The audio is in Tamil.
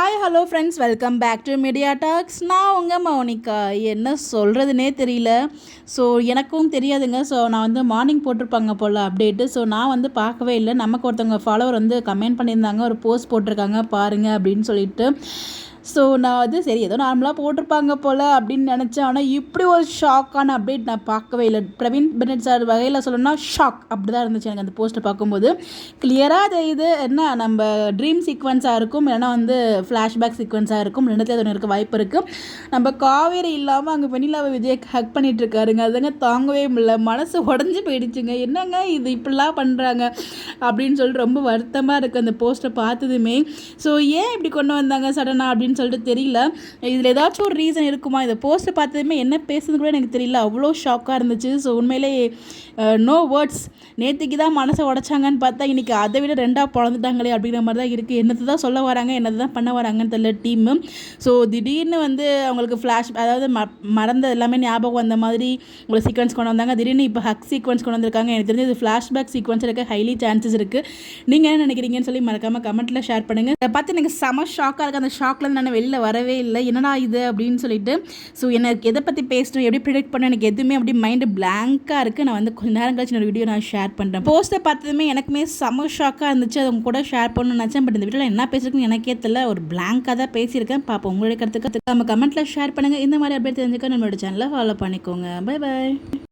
Hi hello friends, welcome back to Media Talks. நான் உங்கள் மௌனிகா. என்ன சொல்கிறதுனே தெரியல. ஸோ எனக்கும் தெரியாதுங்க. ஸோ நான் வந்து மார்னிங் போட்டிருப்பாங்க போல் அப்டேட்டு. ஸோ நான் வந்து பார்க்கவே இல்லை. நமக்கு ஒருத்தவங்க ஃபாலோவர் வந்து கமெண்ட் பண்ணியிருந்தாங்க, ஒரு போஸ்ட் போட்டிருக்காங்க பாருங்கள் அப்படின்னு சொல்லிட்டு. ஸோ நான் வந்து சரி ஏதோ நார்மலாக போட்டிருப்பாங்க போல் அப்படின்னு நினச்சேன். ஆனால் இப்படி ஒரு ஷாக்கான அப்டேட் நான் பார்க்கவே இல்லை. பிரவீன் பெனட் சார் வகையில் சொல்லணும்னா ஷாக் அப்படி தான் இருந்துச்சு எனக்கு அந்த போஸ்ட்டை பார்க்கும்போது. கிளியராக அது இது என்ன நம்ம ட்ரீம் சீக்வன்ஸாக இருக்கும், இல்லைனா வந்து ஃப்ளாஷ்பேக் சீக்வன்ஸாக இருக்கும். ரெண்டுத்துல அது இருக்க வாய்ப்பு இருக்குது. நம்ம காவேரி இல்லாமல் அங்கே வெண்ணிலாவை விஜய் ஹக் பண்ணிட்டு இருக்காருங்க. அதுங்க தாங்கவே முடியல, மனசு உடஞ்சி போயிடுச்சுங்க. என்னங்க இது இப்படிலாம் பண்ணுறாங்க அப்படின்னு சொல்லிட்டு ரொம்ப வருத்தமாக இருக்குது அந்த போஸ்ட்டை பார்த்ததுமே. ஸோ ஏன் இப்படி கொண்டு வந்தாங்க சடனாக அப்படின்னு சொல்லிட்டு தெரியல. இதில் ஏதாச்சும் ஒரு ரீசன் இருக்குமா? இந்த போஸ்ட்டை பார்த்ததுமே என்ன பேசுறது கூட எனக்கு தெரியல, அவ்வளோ ஷாக்காக இருந்துச்சு. ஸோ உண்மையிலே நோ வேர்ட்ஸ். நேற்றுக்கு தான் மனசை உடச்சாங்கன்னு பார்த்தா இன்றைக்கி அதை விட ரெண்டாக பிறந்துட்டாங்களே அப்படிங்கிற மாதிரி தான் இருக்குது. என்னத்தை தான் சொல்ல வராங்க, என்னத்தை தான் பண்ண வராங்கன்னு தெரியல டீமு. ஸோ திடீர்னு வந்து அவங்களுக்கு ஃப்ளாஷ், அதாவது மறந்த எல்லாமே ஞாபகம் வந்த மாதிரி ஒரு சீக்வன்ஸ் கொண்டு வந்தாங்க. திடீர்னு இப்போ ஹக் சீக்வன்ஸ் கொண்டு வந்திருக்காங்க. எனக்கு தெரிஞ்சு இது ஃப்ளாஷ்பேக் சீக்வன்ஸ் இருக்க ஹைலி சான்சஸ் இருக்குது. நீங்கள் என்ன நினைக்கிறீங்கன்னு சொல்லி மறக்காமல் கமெண்ட்டில் ஷேர் பண்ணுங்கள். அதை பார்த்து எனக்கு செம ஷாக்காக இருக்குது. அந்த ஷாக்லேருந்து நான் வெளியில் வரவே இல்லை, என்னடா இது அப்படின்னு சொல்லிட்டு. ஸோ எனக்கு எதை பற்றி பேசணும், எப்படி ப்ரிடிக்ட் பண்ண எனக்கு எதுவுமே அப்படி மைண்டு பிளாங்காக இருக்குது. நான் வந்து கொஞ்ச நேரம் கழிச்சு ஒரு வீடியோ நான் ஷேர் பண்ணுறேன். போஸ்ட்டை பார்த்ததுமே எனக்குமே செம ஷாக்காக இருந்துச்சு. அது கூட ஷேர் பண்ணணும்னு நினச்சேன். பட் இந்த வீடியோவில் என்ன பேசுறதுன்னு எனக்கே தெரியல, ஒரு பிளாங்காக தான் பேசியிருக்கேன். பார்ப்போம் உங்களுடைய கருத்துக்கு நம்ம கமெண்ட்டில் ஷேர் பண்ணுங்கள். இந்த மாதிரி அப்டேட் தெரிஞ்சுக்க நம்மளோட சேனலை ஃபாலோ பண்ணிக்கோங்க. Bye bye.